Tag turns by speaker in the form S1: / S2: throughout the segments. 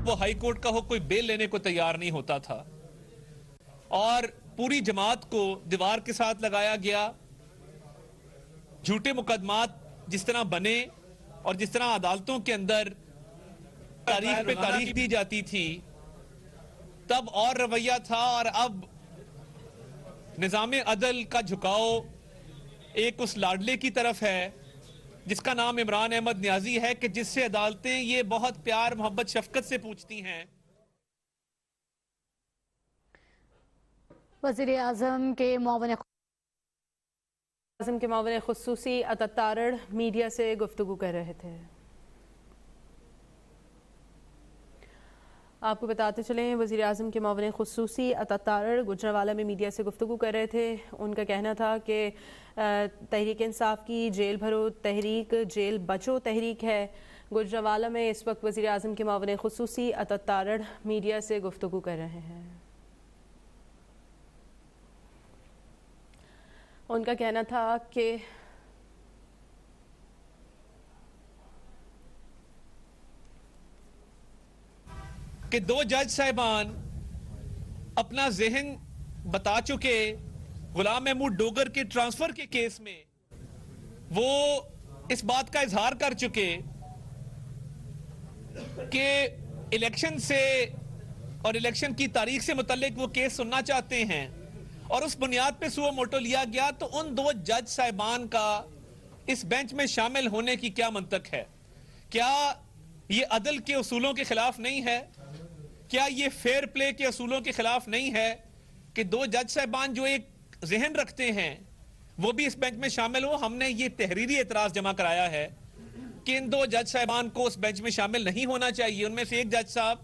S1: وہ high court کا ہو کوئی بیل لینے کو تیار نہیں ہوتا تھا اور پوری جماعت کو دیوار کے ساتھ لگایا گیا. جھوٹے مقدمات جس طرح بنے اور جس طرح عدالتوں کے اندر تاریخ پہ تاریخ دی جاتی تھی تب اور رویہ تھا، اور اب نظام عدل کا جھکاؤ ایک اس لاڈلے کی طرف ہے جس کا نام عمران احمد نیازی ہے کہ جس سے عدالتیں یہ بہت پیار محبت شفقت سے پوچھتی ہیں.
S2: وزیر اعظم کے معاون
S3: خصوصی عطا تارڑ میڈیا سے گفتگو کر رہے تھے. آپ کو بتاتے چلیں وزیر اعظم کے معاون خصوصی عطا تارڑ گوجرانوالہ میں میڈیا سے گفتگو کر رہے تھے. ان کا کہنا تھا کہ تحریک انصاف کی جیل بھرو تحریک جیل بچو تحریک ہے. گوجرانوالہ میں اس وقت وزیر اعظم کے معاون خصوصی عطا تارڑ میڈیا سے گفتگو کر رہے ہیں. ان کا کہنا تھا
S1: کہ دو جج صاحبان اپنا ذہن بتا چکے غلام محمود ڈوگر کے ٹرانسفر کے کیس میں. وہ اس بات کا اظہار کر چکے کہ الیکشن سے اور الیکشن کی تاریخ سے متعلق وہ کیس سننا چاہتے ہیں، اور اس بنیاد پہ سو موٹو لیا گیا. تو ان دو جج صاحبان کا اس بینچ میں شامل ہونے کی کیا منطق ہے؟ کیا یہ عدل کے اصولوں کے خلاف نہیں ہے؟ کیا یہ فیئر پلے کے اصولوں کے خلاف نہیں ہے کہ دو جج صاحبان جو ایک ذہن رکھتے ہیں وہ بھی اس بینچ میں شامل ہو؟ ہم نے یہ تحریری اعتراض جمع کرایا ہے کہ ان دو جج صاحبان کو اس بینچ میں شامل نہیں ہونا چاہیے. ان میں سے ایک جج صاحب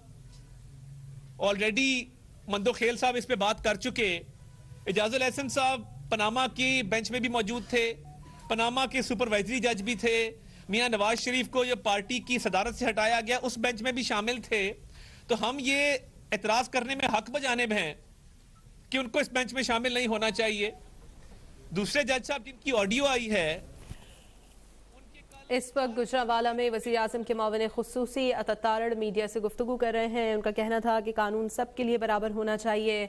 S1: آلریڈی مندو خیل صاحب اس پہ بات کر چکے. اعجاز الحسن صاحب پناما کی بینچ میں بھی موجود تھے، پناما کے سپروائزری جج بھی تھے. میاں نواز شریف کو جو پارٹی کی صدارت سے ہٹایا گیا اس بینچ میں بھی شامل تھے. تو ہم یہ اعتراض کرنے میں حق بجانب ہیں کہ ان کو اس بینچ میں شامل نہیں ہونا چاہیے. دوسرے جج صاحب جن کی آڈیو آئی ہے
S3: اس وقت گوجرانوالہ میں وزیر اعظم کے معاون خصوصی عطا تارڑ میڈیا سے گفتگو کر رہے ہیں. ان کا کہنا تھا کہ قانون سب کے لیے برابر ہونا چاہیے.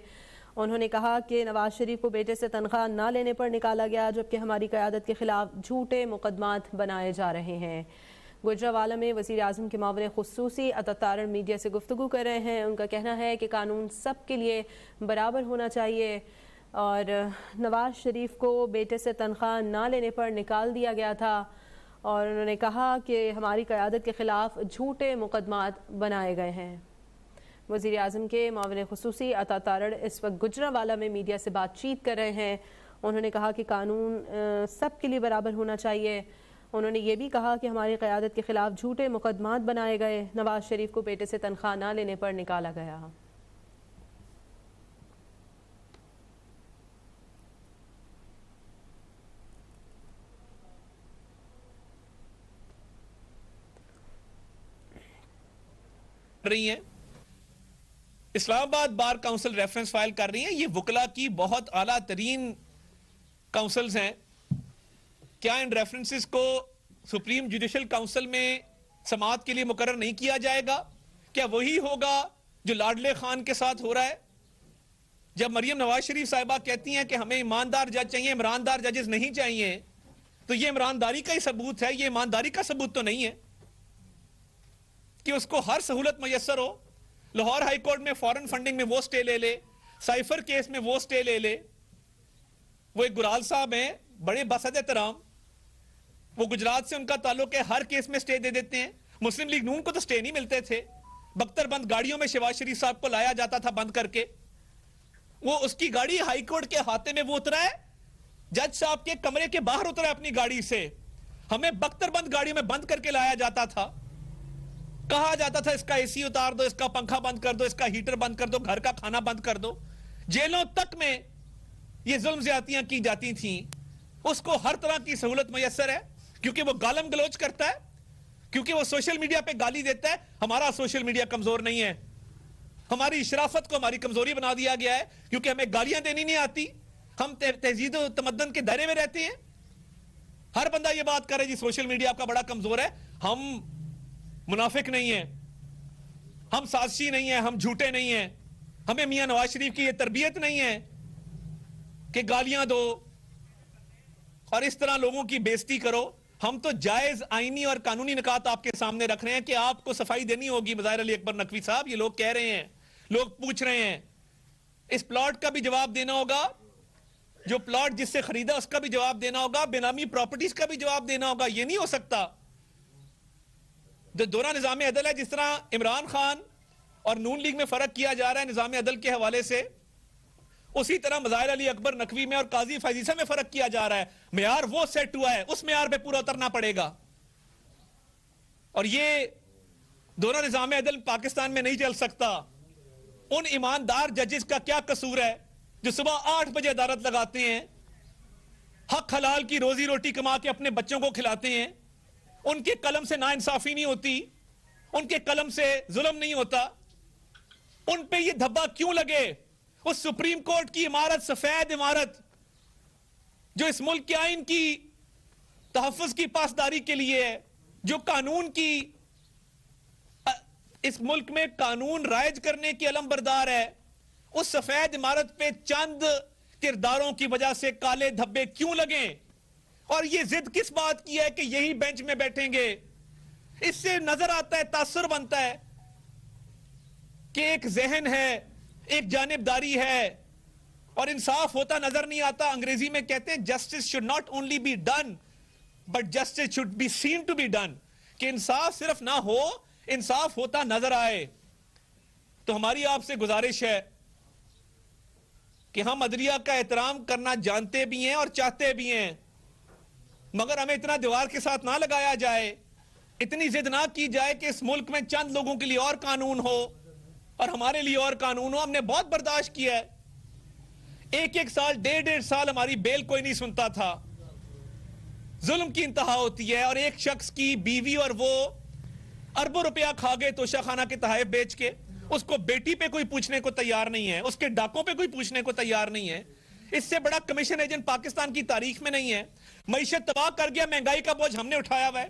S3: انہوں نے کہا کہ نواز شریف کو بیٹے سے تنخواہ نہ لینے پر نکالا گیا جبکہ ہماری قیادت کے خلاف جھوٹے مقدمات بنائے جا رہے ہیں. گوجرانوالہ میں وزیر اعظم کے معاون خصوصی عطا تارڑ میڈیا سے گفتگو کر رہے ہیں. ان کا کہنا ہے کہ قانون سب کے لیے برابر ہونا چاہیے اور نواز شریف کو بیٹے سے تنخواہ نہ لینے پر نکال دیا گیا تھا، اور انہوں نے کہا کہ ہماری قیادت کے خلاف جھوٹے مقدمات بنائے گئے ہیں. وزیر اعظم کے معاون خصوصی عطا تارڑ اس وقت گوجرانوالہ میں میڈیا سے بات چیت کر رہے ہیں. انہوں نے کہا کہ قانون سب کے لیے برابر ہونا چاہیے. انہوں نے یہ بھی کہا کہ ہماری قیادت کے خلاف جھوٹے مقدمات بنائے گئے، نواز شریف کو بیٹے سے تنخواہ نہ لینے پر نکالا گیا.
S1: رہی ہیں اسلام آباد بار کاؤنسل ریفرنس فائل کر رہی ہیں. یہ وکلا کی بہت اعلیٰ ترین کاؤنسلز ہیں. کیا ان ریفرنسز کو سپریم جوڈیشل کاؤنسل میں سماعت کے لیے مقرر نہیں کیا جائے گا؟ کیا وہی ہوگا جو لاڈلے خان کے ساتھ ہو رہا ہے؟ جب مریم نواز شریف صاحبہ کہتی ہیں کہ ہمیں ایماندار جج چاہیے، عمراندار ججز نہیں چاہیے، تو یہ عمرانداری کا ہی ثبوت ہے، یہ ایمانداری کا ثبوت تو نہیں ہے کہ اس کو ہر سہولت میسر ہو. لاہور ہائی کورٹ میں فورن فنڈنگ میں وہ سٹے لے لے، سائفر کیس میں وہ سٹے لے لے. وہ ایک گرال صاحب ہیں بڑے باسد احترام، وہ گجرات سے ان کا تعلق ہے، ہر کیس میں سٹے دے دیتے ہیں. مسلم لیگ نون کو تو سٹے نہیں ملتے تھے. بختر بند گاڑیوں میں شہباز شریف صاحب کو لایا جاتا تھا بند کر کے. وہ اس کی گاڑی ہائی کورٹ کے احاطے میں وہ اترا ہے، جج صاحب کے کمرے کے باہر اترا ہے اپنی گاڑی سے. ہمیں بختر بند گاڑیوں میں بند کر کے لایا جاتا تھا، کہا جاتا تھا اس کا اے سی اتار دو، اس کا پنکھا بند کر دو، اس کا ہیٹر بند کر دو، گھر کا کھانا بند کر دو. جیلوں تک میں یہ ظلم زیادتیاں کی جاتی تھیں. اس کو ہر طرح کی سہولت میسر ہے کیونکہ وہ گالم گلوچ کرتا ہے، کیونکہ وہ سوشل میڈیا پہ گالی دیتا ہے. ہمارا سوشل میڈیا کمزور نہیں ہے، ہماری شرافت کو ہماری کمزوری بنا دیا گیا ہے کیونکہ ہمیں گالیاں دینی نہیں آتی. ہم تہذیب و تمدن کے دائرے میں رہتے ہیں. ہر بندہ یہ بات کر رہے جی سوشل میڈیا آپ کا بڑا کمزور ہے. ہم منافق نہیں ہیں، ہم سازشی نہیں ہیں, ہم جھوٹے نہیں ہیں, ہمیں میاں نواز شریف کی یہ تربیت نہیں ہے کہ گالیاں دو اور اس طرح لوگوں کی بےزتی کرو. ہم تو جائز آئینی اور قانونی نکات آپ کے سامنے رکھ رہے ہیں کہ آپ کو صفائی دینی ہوگی. مظاہر علی اکبر نقوی صاحب, یہ لوگ کہہ رہے ہیں, لوگ پوچھ رہے ہیں, اس پلاٹ کا بھی جواب دینا ہوگا, جو پلاٹ جس سے خریدا اس کا بھی جواب دینا ہوگا, بینامی پراپرٹیز کا بھی جواب دینا ہوگا. یہ نہیں ہو سکتا. جو دورہ نظام عدل ہے, جس طرح عمران خان اور نون لیگ میں فرق کیا جا رہا ہے نظام عدل کے حوالے سے, اسی طرح مظاہر علی اکبر نقوی میں اور قاضی فیضیسہ میں فرق کیا جا رہا ہے. معیار وہ سیٹ ہوا ہے, اس معیار پہ پورا اترنا پڑے گا. اور یہ دونوں نظام عدل پاکستان میں نہیں چل سکتا. ان ایماندار ججز کا کیا قصور ہے جو صبح 8 بجے عدالت لگاتے ہیں, حق حلال کی روزی روٹی کما کے اپنے بچوں کو کھلاتے ہیں, ان کے قلم سے ناانصافی نہیں ہوتی, ان کے قلم سے ظلم نہیں ہوتا, ان پہ یہ دھبا کیوں لگے؟ اس سپریم کورٹ کی عمارت, سفید عمارت, جو اس ملک کے آئین کی تحفظ کی پاسداری کے لیے ہے, جو قانون کی, اس ملک میں قانون رائج کرنے کی علم بردار ہے, اس سفید عمارت پہ چند کرداروں کی وجہ سے کالے دھبے کیوں لگیں؟ اور یہ ضد کس بات کی ہے کہ یہی بینچ میں بیٹھیں گے؟ اس سے نظر آتا ہے, تاثر بنتا ہے کہ ایک ذہن ہے, ایک جانبداری ہے, اور انصاف ہوتا نظر نہیں آتا. انگریزی میں کہتے ہیں justice should not only be done but justice should be seen to be done, کہ انصاف صرف نہ ہو, انصاف ہوتا نظر آئے. تو ہماری آپ سے گزارش ہے کہ ہم عدلیہ کا احترام کرنا جانتے بھی ہیں اور چاہتے بھی ہیں, مگر ہمیں اتنا دیوار کے ساتھ نہ لگایا جائے, اتنی ضد نہ کی جائے کہ اس ملک میں چند لوگوں کے لیے اور قانون ہو اور ہمارے لیے اور قانون ہو. ہم نے بہت برداشت کیا ہے, 1-1 سال 1.5 سال ہماری بیل کوئی نہیں سنتا تھا. ظلم کی انتہا ہوتی ہے, اور ایک شخص کی بیوی اور وہ اربوں روپیہ کھا گئے توشہ خانہ کے تحائف بیچ کے, اس کو بیٹی پہ کوئی پوچھنے کو تیار نہیں ہے, اس کے ڈاکوں پہ کوئی پوچھنے کو تیار نہیں ہے. اس سے بڑا کمیشن ایجنٹ پاکستان کی تاریخ میں نہیں ہے. معیشت تباہ کر گیا, مہنگائی کا بوجھ ہم نے اٹھایا ہوا ہے.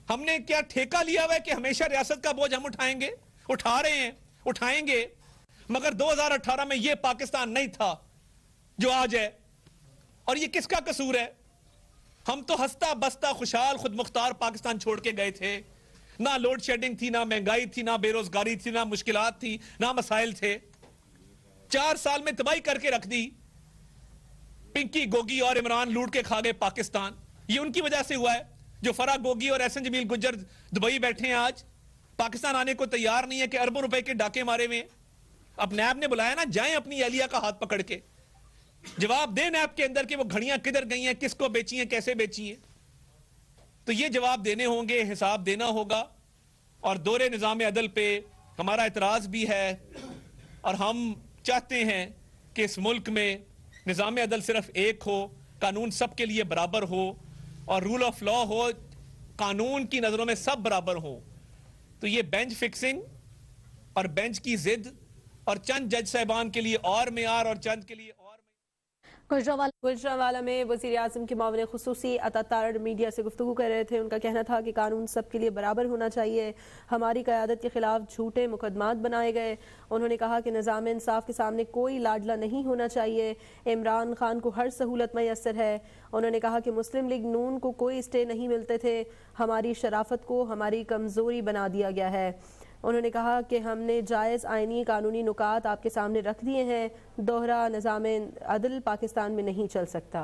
S1: ہم نے کیا ٹھیکہ لیا ہوا ہے کہ ہمیشہ ریاست کا بوجھ ہم اٹھائیں گے؟ اٹھا رہے ہیں, اٹھائیں گے, مگر 2018 میں یہ پاکستان نہیں تھا جو آج ہے. اور یہ کس کا قصور ہے؟ ہم تو ہستا بستا خوشحال خود مختار پاکستان چھوڑ کے گئے تھے. نہ لوڈ شیڈنگ تھی, نہ مہنگائی تھی, نہ بے روزگاری تھی, نہ مشکلات تھی, نہ مسائل تھے. 4 سال میں تباہی کر کے رکھ دی. پنکی گوگی اور عمران لوٹ کے کھا گئے پاکستان. یہ ان کی وجہ سے ہوا ہے جو فرا گوگی اور احسن جمیل گجر دبئی بیٹھے ہیں, آج پاکستان آنے کو تیار نہیں ہے کہ اربوں روپے کے ڈاکے مارے ہوئے. اب نیب نے بلایا نا, جائیں اپنی اہلیہ کا ہاتھ پکڑ کے جواب دیں نیب کے اندر کہ وہ گھڑیاں کدھر گئی ہیں, کس کو بیچی ہیں, کیسے بیچی ہیں. تو یہ جواب دینے ہوں گے, حساب دینا ہوگا. اور دورے نظام عدل پہ ہمارا اعتراض بھی ہے, اور ہم چاہتے ہیں کہ اس ملک میں نظام عدل صرف ایک ہو, قانون سب کے لیے برابر ہو, اور رول آف لا ہو, قانون کی نظروں میں سب برابر ہو. تو یہ بینچ فکسنگ اور بینچ کی ضد اور چند جج صاحبان کے لیے اور معیار اور چند کے لیے اور
S3: گجرانوالہ میں وزیر اعظم کے معاون خصوصی عطا تارڑ میڈیا سے گفتگو کر رہے تھے. ان کا کہنا تھا کہ قانون سب کے لیے برابر ہونا چاہیے. ہماری قیادت کے خلاف جھوٹے مقدمات بنائے گئے. انہوں نے کہا کہ نظام انصاف کے سامنے کوئی لاڈلا نہیں ہونا چاہیے. عمران خان کو ہر سہولت میسر ہے. انہوں نے کہا کہ مسلم لیگ نون کو کوئی اسٹے نہیں ملتے تھے. ہماری شرافت کو ہماری کمزوری بنا دیا گیا ہے. انہوں نے کہا کہ ہم نے جائز آئینی قانونی نکات آپ کے سامنے رکھ دیے ہیں. دوہرا نظام عدل پاکستان میں نہیں چل سکتا.